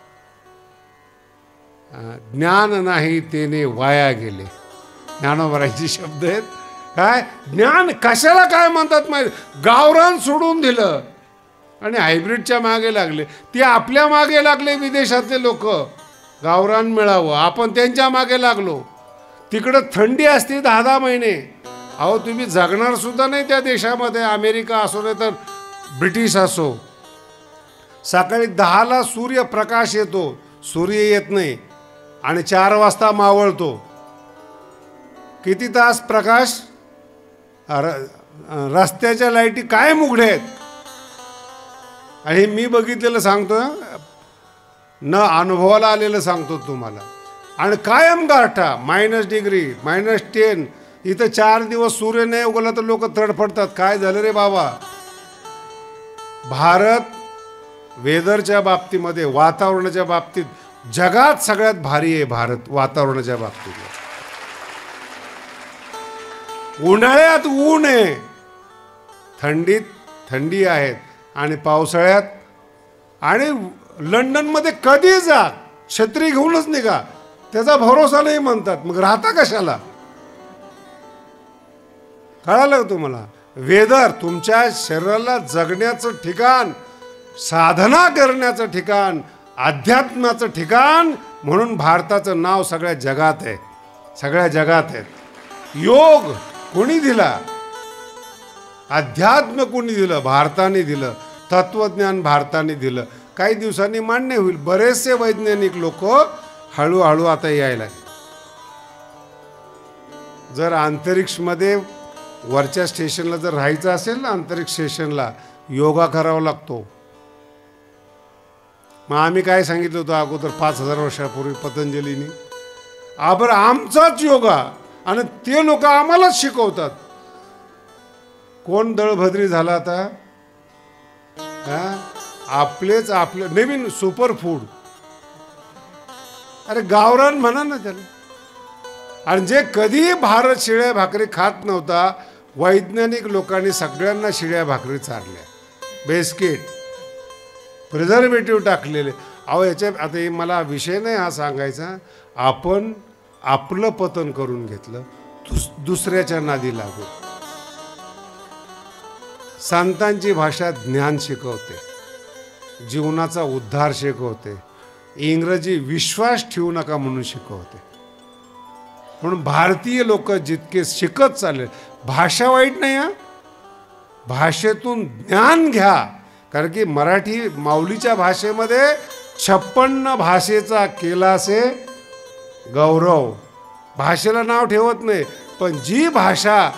Speaker 1: ज्ञान नाही तेने वाया गेले, ज्ञानोबराचे शब्द आहेत. काय ज्ञान कशाला काय म्हणतात माहिती? गावरान सोडून दिलं आणि हायब्रिडच्या मागे लागले. ते आपल्या मागे लागले विदेशातले लोक, गावरान मिळावं. आपण त्यांच्या मागे लागलो. तिकडं थंडी असते 10-10 महिने. अहो तुम्ही जगणार सुद्धा नाही त्या देशामध्ये, अमेरिका असो नाही तर ब्रिटिश असो. सकाळी 10ला सूर्यप्रकाश येतो, सूर्य येत नाही, आणि 4 वाजता मावळतो. किती तास प्रकाश? रस्त्याच्या लाईटी काय मुघडे आहेत. आणि मी बघितलेलं सांगतो, न अनुभवाला आलेलं सांगतो तुम्हाला. आणि कायम गारठा, -डिग्री, -10. इथं 4 दिवस सूर्य नाही उगवला तर लोक तडफडतात. काय झालं रे बाबा? भारत वेदरच्या बाबतीमध्ये, वातावरणाच्या बाबतीत जगात सगळ्यात भारी आहे. भारत वातावरणाच्या बाबतीत. उन्हाळ्यात ऊन आहे, थंडीत थंडी आहे, आणि पावसाळ्यात. आणि लंडनमध्ये कधी जा छत्री घेऊनच निघा, त्याचा भरोसा नाही म्हणतात. मग राहता कशाला? कळालं का तुम्हाला? वेदर तुमच्या शरीराला जगण्याचं ठिकाण, साधना करण्याचं ठिकाण, अध्यात्माचं ठिकाण म्हणून भारताचं नाव सगळ्या जगात आहे. सगळ्या जगात आहे. योग कोणी दिला? अध्यात्म कोणी दिलं? भारताने दिलं. तत्वज्ञान भारताने दिलं. काही दिवसांनी मान्य होईल. बरेचसे वैज्ञानिक लोक हळूहळू आता यायला. जर अंतरिक्षमध्ये वरच्या स्टेशनला जर राहायचं असेल ना, अंतरिक्ष स्टेशनला योगा करावा लागतो. मग आम्ही काय सांगितलं होतं अगोदर 5000 वर्षापूर्वी पतंजलीनी? बरं आमचाच योगा, आणि ते लोक आम्हालाच शिकवतात. कोण दळभद्री झाला आता? आपलेच आपले नवीन सुपर फूड. अरे गावरान म्हणा ना त्याला. आणि जे कधी भारत शिळ्या भाकरी खात नव्हता, वैज्ञानिक लोकांनी सगळ्यांना शिळ्या भाकरी चारल्या. बिस्किट, प्रिझर्वेटिव्ह टाकलेले. अहो याच्या आता मला विषय नाही हा सांगायचा. आपण आपलं पतन करून घेतलं, दुसऱ्याच्या नादी लागू. संतांची भाषा ज्ञान शिकवते, जीवनाचा उद्धार शिकवते. इंग्रजी विश्वास ठेवू नका म्हणून शिकवते. म्हणून भारतीय लोक जितके शिकत चालले, भाषा वाईट नाही हा, भाषेतून ज्ञान घ्या. कारण की मराठी माऊलीच्या भाषेमध्ये 56 भाषेचा केलासे गौरव. भाषेला नाव ठेवत नाही, पण जी भाषा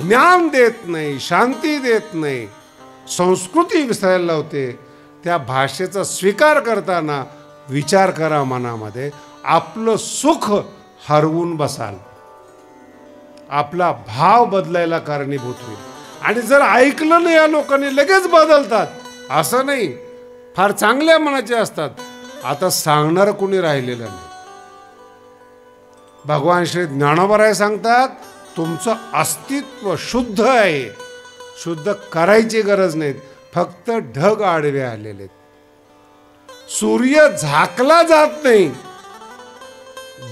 Speaker 1: ज्ञान देत नाही, शांती देत नाही, संस्कृती विसरायला लावते, त्या भाषेचा स्वीकार करताना विचार करा मनामध्ये, आपलं सुख हरवून बसाल, आपला भाव बदलायला कारणीभूत होईल. आणि जर ऐकलं नाही या लोकांनी लगेच बदलतात असं नाही, फार चांगल्या मनाचे असतात. आता सांगणार कोणी राहिलेलं नाही. भगवान श्री ज्ञानोबराय सांगतात, तुमचं अस्तित्व शुद्ध आहे, शुद्ध करायची गरज नाही, फक्त ढग आडवे आलेले. सूर्य झाकला जात नाही,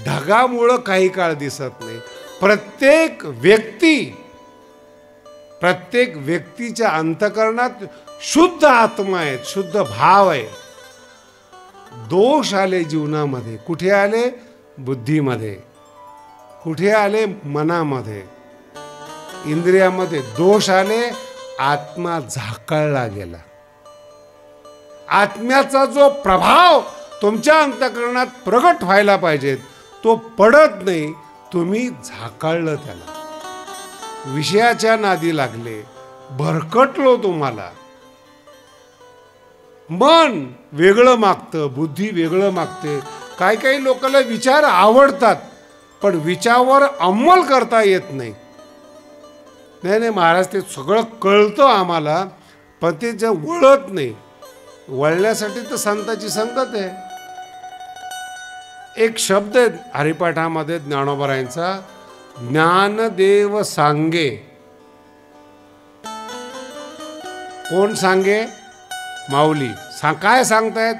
Speaker 1: ढगामुळं काही काळ दिसत नाही. प्रत्येक व्यक्तीच्या अंतःकरणात शुद्ध आत्मा आहे, शुद्ध भाव आहे. दोष आले जीवनामध्ये, कुठे आले? बुद्धीमध्ये. कुठे आले? मनामध्ये, इंद्रियामध्ये दोष आले, आत्मा झाकळला गेला. आत्म्याचा जो प्रभाव तुमच्या अंतःकरणात प्रगट व्हायला पाहिजे तो पडत नाही, तुम्ही झाकळलं त्याला. विषयाच्या नादी लागले, भरकटलो. तुम्हाला मन वेगळं मागतं, बुद्धी वेगळं मागते. काही लोकांना विचार आवडतात, पण विचारावर अंमल करता येत नाही. नाही महाराज, ते सगळं कळतं आम्हाला, पण ते जे वळत नाही, वळण्यासाठी तर संताची संगत आहे. एक शब्द आहे हरिपाठामध्ये ज्ञानोबरायांचा, ज्ञानदेव सांगे. कोण सांगे? माऊली. काय सांगतायत?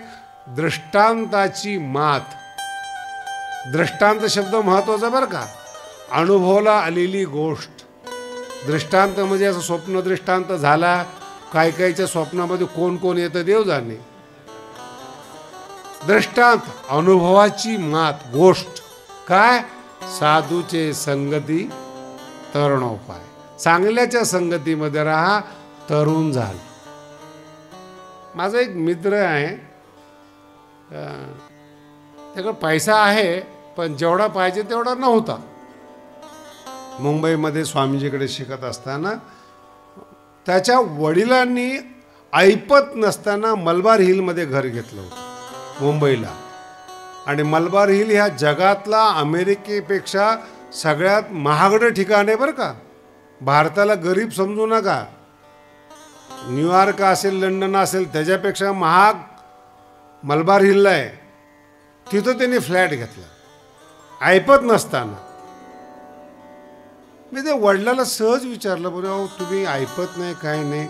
Speaker 1: दृष्टांताची मात. दृष्टांत शब्द महत्वाचा बरं का. अनुभवला आलेली गोष्ट. दृष्टांत म्हणजे असं स्वप्न दृष्टांत झाला, काहीच्या स्वप्नामध्ये कोण कोण येतं देव जाणे. दृष्टांत अनुभवाची मात, गोष्ट. काय? साधूचे संगती तरुणोपाय. चांगल्याच्या संगतीमध्ये राहा, तरुण झाल. माझा एक मित्र आहे, त्याकडे पैसा आहे, पण जेवढा पाहिजे तेवढा नव्हता. मुंबईमध्ये स्वामीजीकडे शिकत असताना त्याच्या वडिलांनी ऐपत नसताना मलबार हिलमध्ये घर घेतलं होतं मुंबईला. आणि मलबार हिल ह्या जगातला अमेरिकेपेक्षा सगळ्यात महागडं ठिकाण आहे बरं का. भारताला गरीब समजू नका. न्यूयॉर्क असेल, लंडन असेल, त्याच्यापेक्षा महाग मलबार हिलला आहे. तिथं त्यांनी फ्लॅट घेतला ऐपत नसताना. मी ते वडिलाला सहज विचारलं, बरं अहो तुम्ही ऐपत नाही, काय नाही,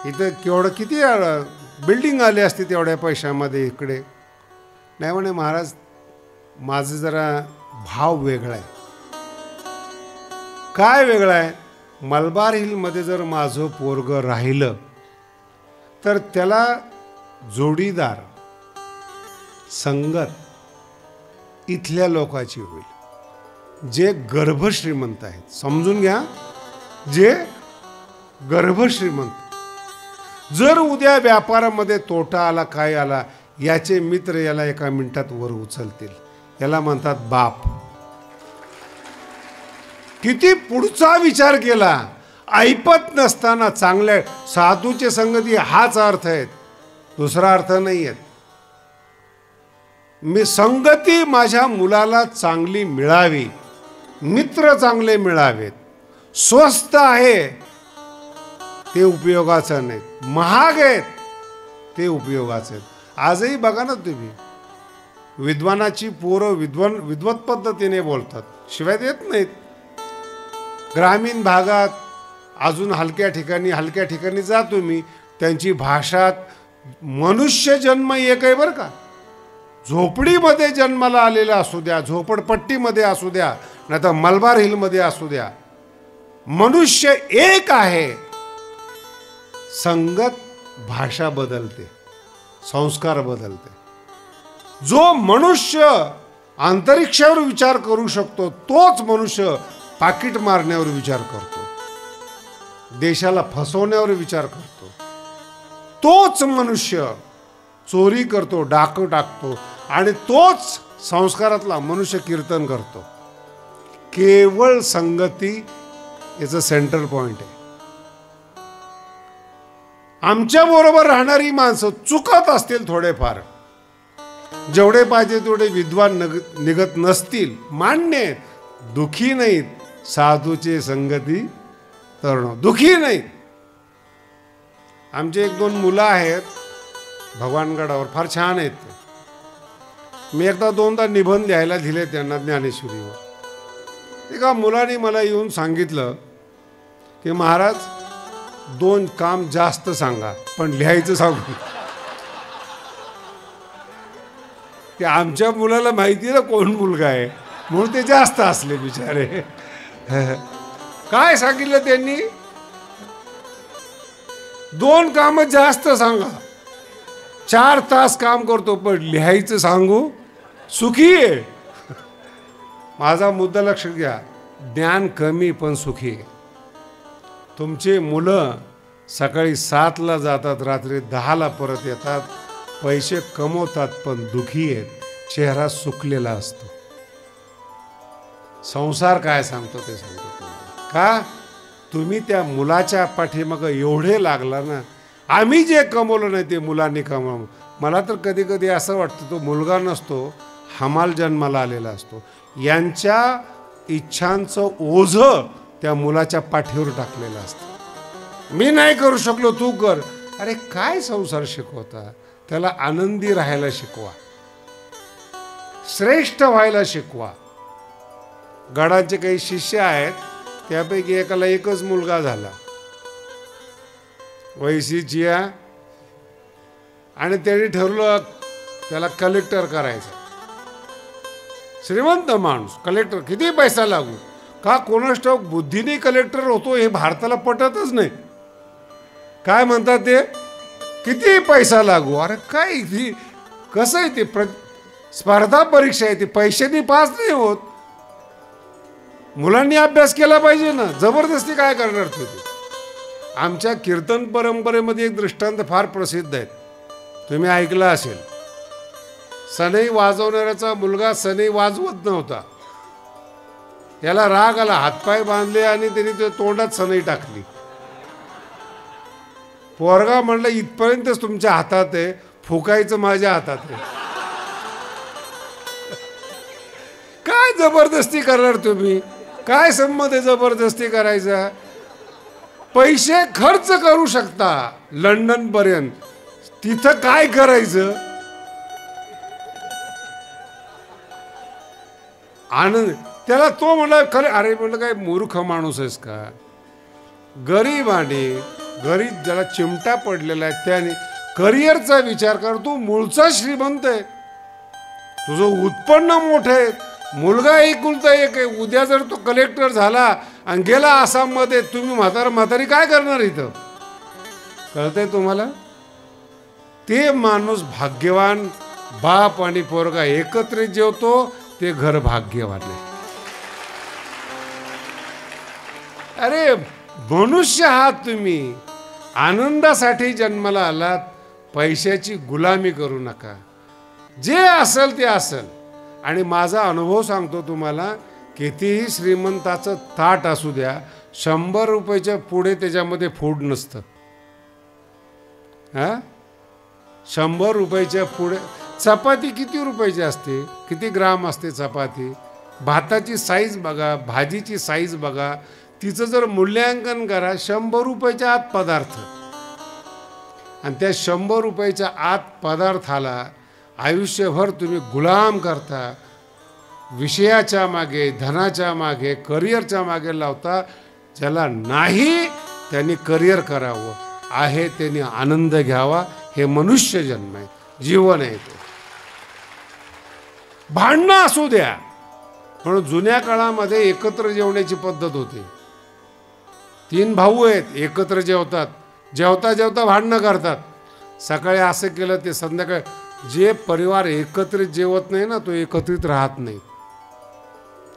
Speaker 1: इथं केवढं किती बिल्डिंग आली असती तेवढ्या पैशामध्ये इकडे. नाही म्हणे महाराज, माझं जरा भाव वेगळा आहे. काय वेगळा आहे? मलबार हिलमध्ये जर माझं पोरगं राहिलं तर त्याला जोडीदार, संगत इथल्या लोकांची होईल, जे गर्भश्रीमंत आहेत. समजून घ्या, जे गर्भश्रीमंत. जर उद्या व्यापारामध्ये तोटा आला, काय आला, याचे मित्र याला एका मिनिटात वर उचलतील. याला म्हणतात बाप. किती पुढचा विचार केला. ऐपत नसताना चांगल्या साधूचे संगती हाच अर्थ आहे, दुसरा अर्थ नाही आहे. मी संगती माझ्या मुलाला चांगली मिळावी, मित्र चांगले मिळावेत. स्वस्त आहे ते उपयोगाचं नाही, महाग आहेत ते उपयोगाचे आहेत. आजही बघा ना तुम्ही, विद्वानाची पोरं विद्वत पद्धतीने बोलतात, शिवाय देत नाहीत. ग्रामीण भागात अजून हलक्या ठिकाणी जा तुम्ही, त्यांची भाषा मनुष्य जन्म एक आहे बरं का. झोपडीमध्ये जन्माला आलेला असू द्या, झोपडपट्टीमध्ये असू द्या, नाही तर मलबार हिलमध्ये असू द्या, मनुष्य एक आहे. संगत भाषा बदलते, संस्कार बदलते. जो मनुष्य अंतरिक्षावर विचार करू शकतो तोच मनुष्य पाकिट मारण्यावर विचार करतो, देशाला फसवण्यावर विचार करतो. तोच मनुष्य चोरी करतो, डाकं टाकतो आणि तोच संस्कारातला मनुष्य कीर्तन करतो. केवळ संगती याचं सेंट्रल पॉइंट आहे. आमच्या बरोबर राहणारी माणसं चुकत असतील थोडेफार, जेवढे पाहिजे तेवढे विद्वान निघत नसतील, मान्य आहेत, दुखी नाहीत. साधूचे संगती तरुण दुखी नाहीत. आमचे 1-2 मुलं आहेत भगवानगडावर, फार छान आहेत ते. मी एकदा 2दा निबंध लिहायला दिले त्यांना ज्ञानेश्वरीवर. एका मुलाने मला येऊन सांगितलं की महाराज 2 काम जास्त सांगा पण लिहायचं सांगू. ते आमच्या मुलाला माहिती ना कोण मुलगा आहे म्हणून ते जास्त असले बिचारे. काय सांगितलं त्यांनी, 2 काम जास्त सांगा. 4 तास काम करतो पण लिहायचं सांगू सुखी आहे. माझा मुद्दा लक्षात घ्या, ज्ञान कमी पण सुखी आहे. तुमचे मुलं सकाळी 7ला जातात, रात्री 10ला परत येतात, पैसे कमवतात पण दुखी आहेत, चेहरा सुकलेला असतो. संसार काय सांगतो ते सांगतो तुम्हाला. का तुम्ही त्या मुलाच्या पाठीमागं एवढे लागला ना. आम्ही जे कमवलं नाही ते मुलांनी कमवलं. मला तर कधी कधी असं वाटतं तो मुलगा नसतो, हमाल जन्माला आलेला असतो. यांच्या इच्छांचं ओझं त्या मुलाच्या पाठीवर टाकलेलं असतं. मी नाही करू शकलो तू कर. अरे काय संसार शिकवता, त्याला आनंदी राहायला शिकवा, श्रेष्ठ व्हायला शिकवा. गडाचे काही शिष्य आहेत, त्यापैकी एकाला एकच मुलगा झाला, वैशीचिया, आणि त्यांनी ठरवलं त्याला कलेक्टर करायचं. श्रीमंत माणूस कलेक्टर, किती पैसा लागू. का कोणास ठाऊक बुद्धीने कलेक्टर होतो हे भारताला पटतच नाही. काय म्हणतात ते, किती पैसा लागू. अरे काय ती कसं आहे ते स्पर्धा परीक्षा आहे, ती पैशाने पास नाही होत. मुलांनी अभ्यास केला पाहिजे ना, जबरदस्ती काय करणार तुम्ही. आमच्या कीर्तन परंपरेमध्ये एक दृष्टांत फार प्रसिद्ध आहे, तुम्ही ऐकलं असेल. सनई वाजवणाऱ्याचा मुलगा सनई वाजवत नव्हता. याला राग आला, हातपाय बांधले आणि त्यांनी ते तोंडात सनई टाकली. पोरगा म्हणलं इथपर्यंतच तुमच्या हातात आहे, फुकायचं माझ्या हातात आहे. काय जबरदस्ती करणार तुम्ही, काय संमत आहे जबरदस्ती करायचा. पैसे खर्च करू शकता लंडन पर्यंत, तिथं काय करायचं. आनंद त्याला तो म्हणला खरे. अरे म्हणलं काय मूर्ख माणूस आहेस का. गरीबाने घरी ज्याला चिमटा पडलेला आहे त्याने करिअरचा विचार कर. तू मूळचा श्रीमंत आहे, तुझं उत्पन्न मोठं आहे, मुलगा एकुलता एक आहे. उद्या जर तो कलेक्टर झाला आणि गेला आसाममध्ये, तुम्ही म्हातारी काय करणार इथं. कळतंय तुम्हाला. ते माणूस भाग्यवान, बाप आणि पोरगा एकत्रित जेवतो, ते घर भाग्यवान आहे. अरे मनुष्य आहात तुम्ही, आनंदासाठी जन्माला आलात, पैशाची गुलामी करू नका. जे असेल ते असेल. आणि माझा अनुभव सांगतो तुम्हाला, कितीही श्रीमंताचं ताट असू द्या, 100 रुपयाच्या पुढे त्याच्यामध्ये फूड नसतं. 100 रुपयाच्या पुढे चपाती किती रुपयाची असते, किती ग्राम असते चपाती. भाताची साईज बघा, भाजीची साईज बघा, तिचं जर मूल्यांकन करा. 100 रुपयाच्या आत पदार्थ, आणि त्या 100 रुपयाच्या आत पदार्थाला आयुष्यभर तुम्ही गुलाम करता. विषयाच्या मागे, धनाच्या मागे, करिअरच्या मागे लावता. ज्याला नाही त्यांनी करिअर करावं, आहे त्यांनी आनंद घ्यावा. हे मनुष्य जन्म आहे, जीवन आहे ते. भांडणं असू द्या, म्हणून जुन्या काळामध्ये एकत्र जेवण्याची पद्धत होती. 3 भाऊ आहेत, एकत्र जेवतात, जेवता जेवता भांडणं करतात. सकाळी असं केलं ते संध्याकाळी. जे परिवार एकत्रित जेवत नाही ना, तो एकत्रित राहत नाही.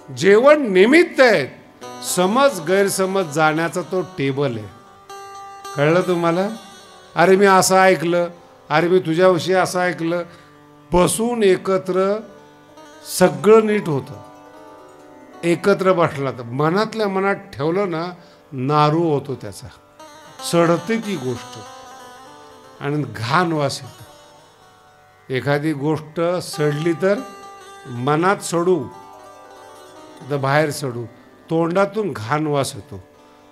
Speaker 1: जेवण निमित्त आहे, समज गैरसमज जाण्याचा तो टेबल आहे. कळलं तुम्हाला. अरे मी असं ऐकलं, अरे मी तुझ्याविषयी असं ऐकलं, बसून एकत्र सगळं नीट होतं, एकत्र बसला तर मनातल्या मनात ठेवलं ना, नारू होतो त्याचा, सडते ती गोष्ट आणि घाण वास येतो. एखादी गोष्ट सडली तर मनात सडू तर बाहेर सडू, तोंडातून घाण वास येतो,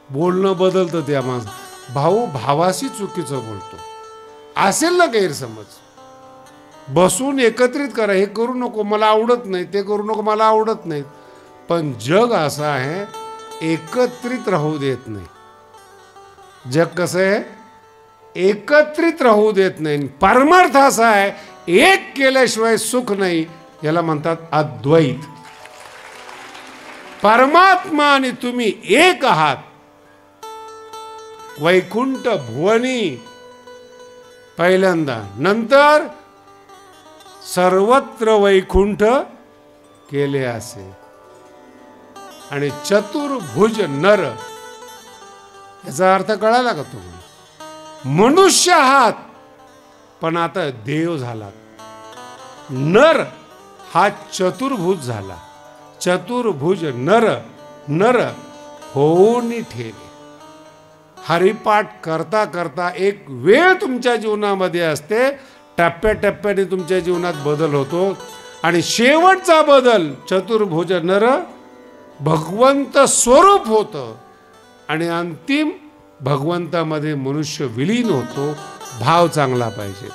Speaker 1: बोलणं बदलतं. त्या माणसं भाऊ भावाशी चुकीचं बोलतो, असेल ना गैरसमज, बसून एकत्रित करा. हे करू नको मला आवडत नाही, ते करू नको मला आवडत नाही. पण जग असं आहे, एकत्रित राहू देत नाही. जग कसं आहे, एकत्रित राहू देत नाही. परमार्थ असा आहे, एक केल्याशिवाय सुख नाही. याला म्हणतात अद्वैत. परमात्मा आणि तुम्ही एक आहात. वैकुंठ भुवनी पहिल्यांदा, नंतर सर्वत्र वैकुंठ केले असे. आणि चतुर्भुज नर, याचा अर्थ कळाला का तुम्हाला? मनुष्य आहात पण आता देव झालात. नर हा चतुर्भुज झाला. चतुर्भुज नर, नर होऊन ठेले. हरिपाठ करता करता एक वेळ तुमच्या जीवनामध्ये असते, टप्प्याटप्प्याने तुमच्या जीवनात बदल होतो. आणि शेवटचा बदल चतुर्भुज नर भगवंत स्वरूप होतं. आणि अंतिम भगवंतामध्ये मनुष्य विलीन होतो. भाव चांगला पाहिजे.